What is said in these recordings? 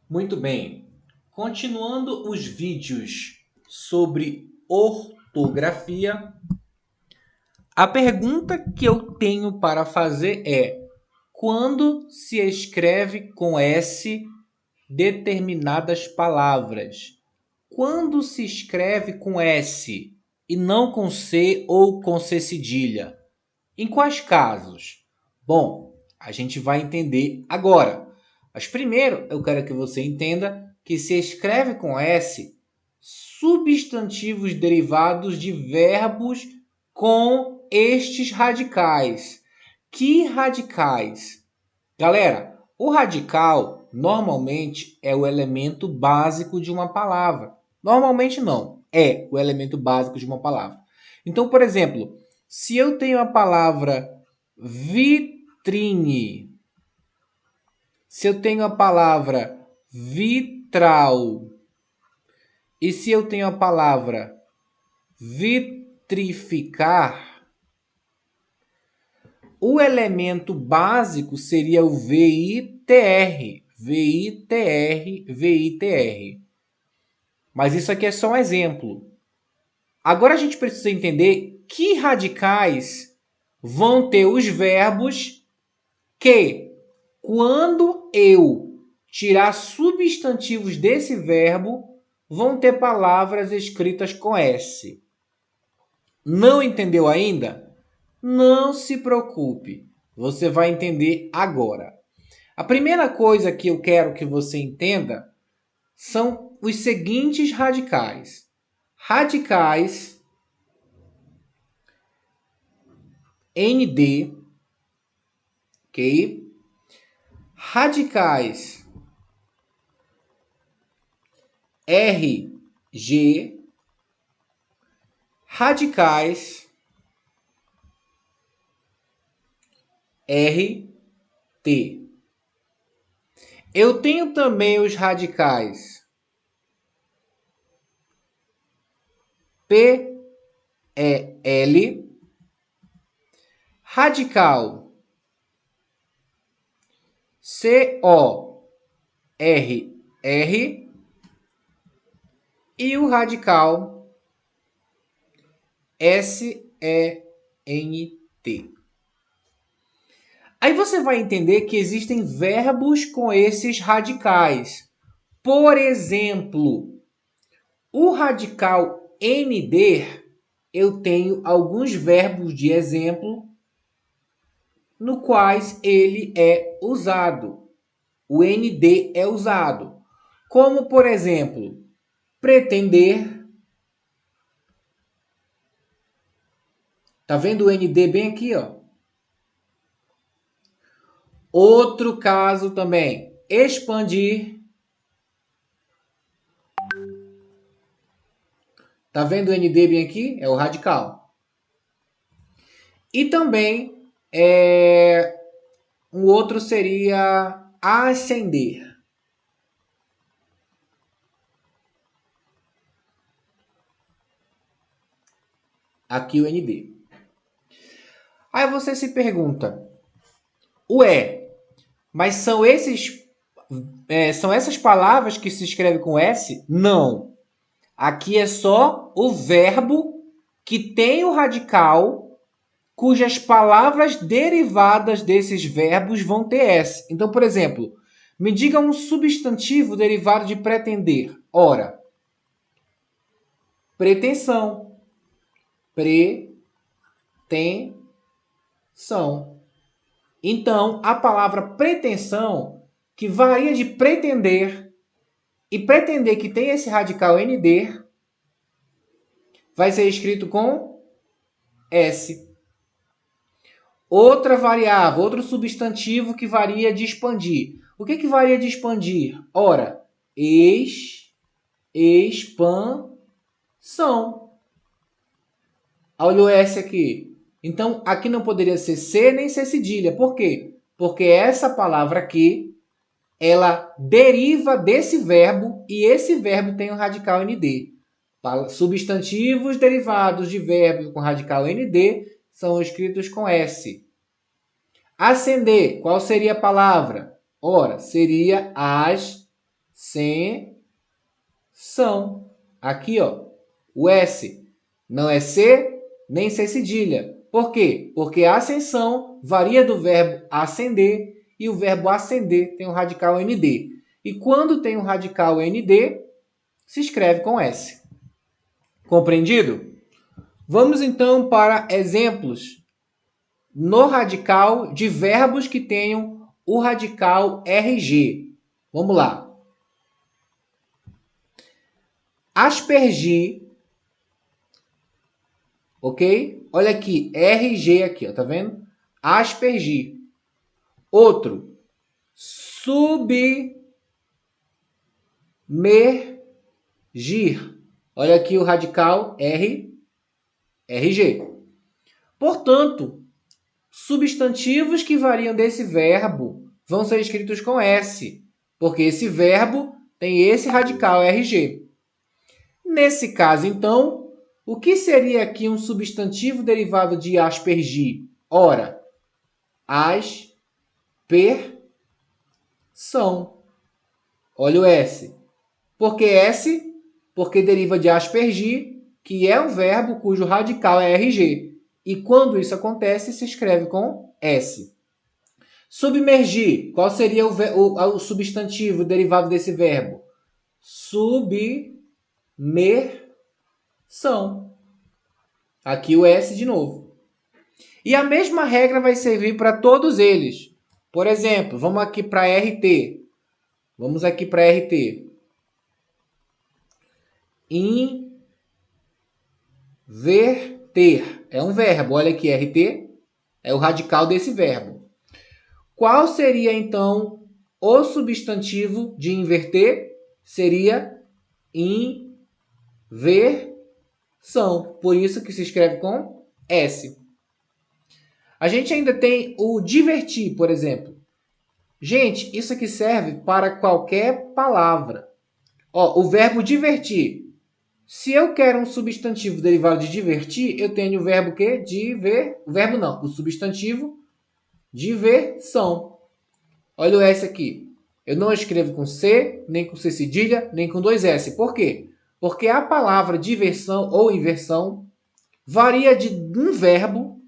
Muito bem. Continuando os vídeos sobre ortografia, a pergunta que eu tenho para fazer é: quando se escreve com S determinadas palavras? Quando se escreve com S e não com C ou com C cedilha? Em quais casos? Bom, a gente vai entender agora. Mas primeiro eu quero que você entenda que se escreve com S substantivos derivados de verbos com estes radicais. Que radicais? Galera, o radical normalmente é o elemento básico de uma palavra. Normalmente não, é o elemento básico de uma palavra. Então, por exemplo, se eu tenho a palavra vitrine, se eu tenho a palavra vitral e se eu tenho a palavra vitrificar, o elemento básico seria o VITR, VITR, VITR. Mas isso aqui é só um exemplo. Agora a gente precisa entender que radicais vão ter os verbos que, quando eu tirar substantivos desse verbo, vão ter palavras escritas com S. Não entendeu ainda? Não se preocupe, você vai entender agora. A primeira coisa que eu quero que você entenda são os seguintes radicais. Radicais ND, ok? Radicais RG, radicais RT. Eu tenho também os radicais PEL, radical CORR e o radical SENT. Aí você vai entender que existem verbos com esses radicais. Por exemplo, o radical ND, eu tenho alguns verbos de exemplo no quais ele é usado. O ND é usado. Como, por exemplo, pretender. Tá vendo o ND bem aqui, ó? Outro caso também, expandir. Tá vendo o ND bem aqui? É o radical. E também um outro seria ascender. Aqui o ND. Aí você se pergunta, ué, mas são essas palavras que se escrevem com S? Não. Aqui é só o verbo que tem o radical cujas palavras derivadas desses verbos vão ter S. Então, por exemplo, me diga um substantivo derivado de pretender. Ora, pretensão. Pretensão. Então, a palavra pretensão, que varia de pretender, e pretender que tem esse radical ND, vai ser escrito com S. Outra variável, outro substantivo que varia de expandir. O que varia de expandir? Ora, expansão. Olha o S aqui. Então, aqui não poderia ser C nem C cedilha. Por quê? Porque essa palavra aqui, ela deriva desse verbo e esse verbo tem o radical ND. Substantivos derivados de verbos com radical ND são escritos com S. Ascender, qual seria a palavra? Ora, seria ascender. ascensão. Aqui, ó, o S não é C nem C cedilha. Por quê? Porque a ascensão varia do verbo ascender e o verbo ascender tem o radical ND. E quando tem o radical ND, se escreve com S. Compreendido? Vamos então para exemplos no radical de verbos que tenham o radical RG. Vamos lá. Aspergir, ok? Olha aqui, RG aqui, ó, tá vendo? Aspergir. Outro, submergir. Olha aqui o radical RG. Portanto, substantivos que variam desse verbo vão ser escritos com S, porque esse verbo tem esse radical RG. Nesse caso, então, o que seria aqui um substantivo derivado de aspergir? Ora, aspersão. Olha o S. Por que S? Porque deriva de aspergir, que é um verbo cujo radical é RG. E quando isso acontece, se escreve com S. Submergir. Qual seria o substantivo derivado desse verbo? Submersão. Aqui o S de novo. E a mesma regra vai servir para todos eles. Por exemplo, vamos aqui para RT. Vamos aqui para RT. Inverter. É um verbo. Olha aqui, RT é o radical desse verbo. Qual seria, então, o substantivo de inverter? Seria inversão. Por isso que se escreve com S. A gente ainda tem o divertir, por exemplo. Gente, isso aqui serve para qualquer palavra. Ó, o verbo divertir. Se eu quero um substantivo derivado de divertir, eu tenho o verbo que? O verbo não, o substantivo diversão. Olha o S aqui. Eu não escrevo com C, nem com C cedilha, nem com dois S. Por quê? Porque a palavra diversão ou inversão varia de um verbo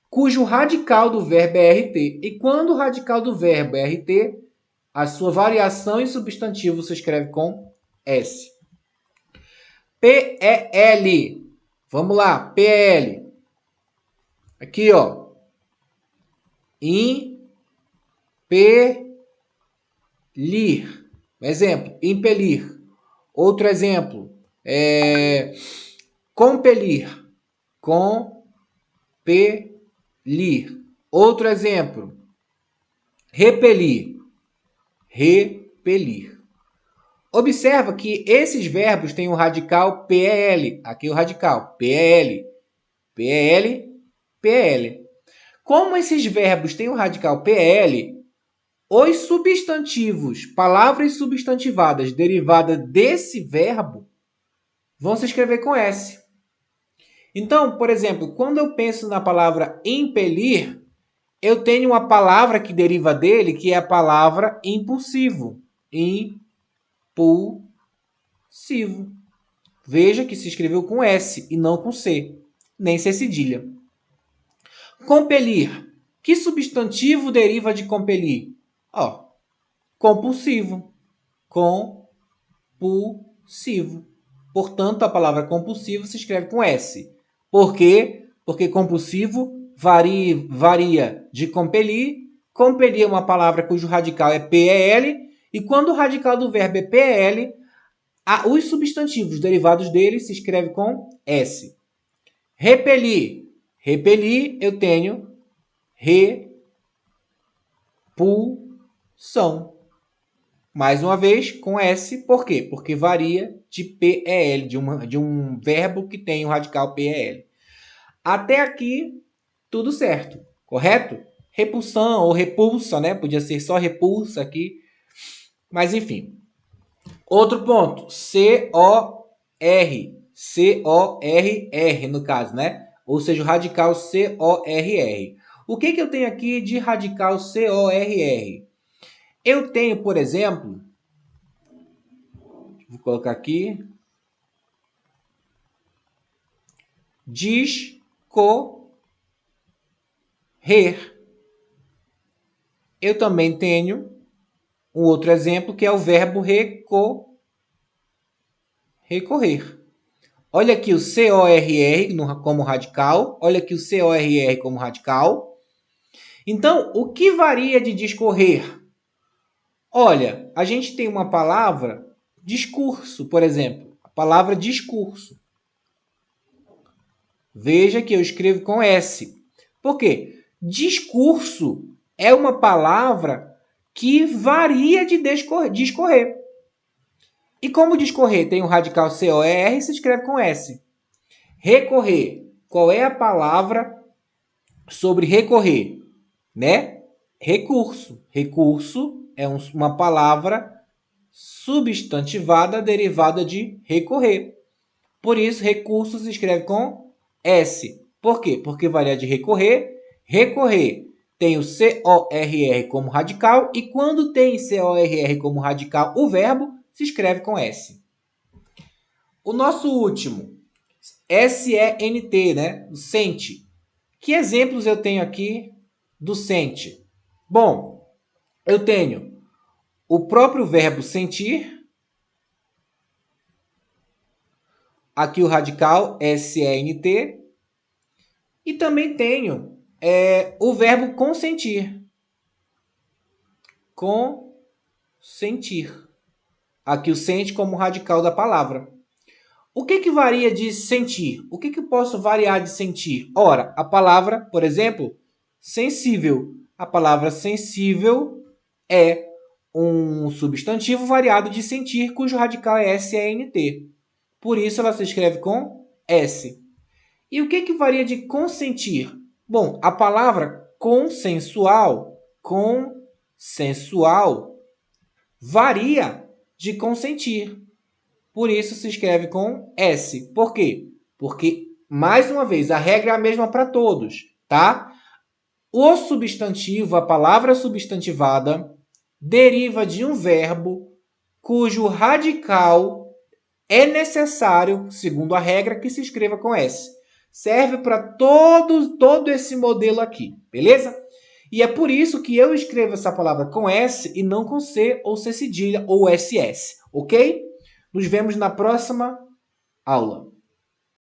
cujo radical do verbo é RT. E quando o radical do verbo é RT, a sua variação em substantivo se escreve com S. PEL. Vamos lá, PEL. Aqui, ó. Impelir. Exemplo, impelir. Outro exemplo, compelir. Compelir. Outro exemplo, repelir. Repelir. Observa que esses verbos têm o radical PEL. Aqui o radical PEL. PEL, PEL. Como esses verbos têm o radical PEL, os substantivos, palavras substantivadas derivadas desse verbo, vão se escrever com S. Então, por exemplo, quando eu penso na palavra impelir, eu tenho uma palavra que deriva dele, que é a palavra impulsivo. Impulsivo. Veja que se escreveu com S e não com C, nem C cedilha. Compelir. Que substantivo deriva de compelir? Ó, compulsivo. Compulsivo. Portanto, a palavra compulsivo se escreve com S. Por quê? Porque compulsivo varia de compelir. Compelir é uma palavra cujo radical é PEL. E quando o radical do verbo é PEL, os substantivos derivados dele se escreve com S. Repelir. Repelir, eu tenho repulsão. Mais uma vez, com S, por quê? Porque varia de PEL, de um verbo que tem o radical PEL. Até aqui, tudo certo, correto? Repulsão ou repulsa, né? Podia ser só repulsa aqui. Mas, enfim. Outro ponto, C-O-R. C-O-R-R, no caso, né? Ou seja, o radical C-O-R-R. O que eu tenho aqui de radical C-O-R-R? Eu tenho, por exemplo, Vou colocar aqui. Discorrer. Eu também tenho um outro exemplo que é o verbo recorrer. Olha aqui o CORR como radical. Olha aqui o CORR como radical. Então, o que varia de discorrer? Olha, a gente tem uma palavra, discurso, por exemplo. A palavra discurso. Veja que eu escrevo com S. Por quê? Discurso é uma palavra que varia de discorrer. E como discorrer tem o radical COR, se escreve com S. Recorrer. Qual é a palavra sobre recorrer? Né? Recurso. Recurso é uma palavra substantivada derivada de recorrer. Por isso, recurso se escreve com S. Por quê? Porque varia de recorrer. Recorrer tem o CORR como radical e quando tem CORR como radical, o verbo se escreve com S. O nosso último, SENT, né? O sente. Que exemplos eu tenho aqui do sente? Bom, eu tenho o próprio verbo sentir. Aqui o radical SENT. E também tenho o verbo consentir. Consentir. Aqui o sente como radical da palavra. O que varia de sentir? O que posso variar de sentir? Ora, a palavra, por exemplo, sensível. A palavra sensível é um substantivo variado de sentir, cujo radical é SENT. Por isso ela se escreve com S. E o que varia de consentir? Bom, a palavra consensual varia de consentir. Por isso se escreve com S. Por quê? Porque, mais uma vez, a regra é a mesma para todos, tá? O substantivo, a palavra substantivada, deriva de um verbo cujo radical é necessário, segundo a regra, que se escreva com S. Serve para todo esse modelo aqui, beleza? E é por isso que eu escrevo essa palavra com S e não com C ou C cedilha ou SS, ok? Nos vemos na próxima aula.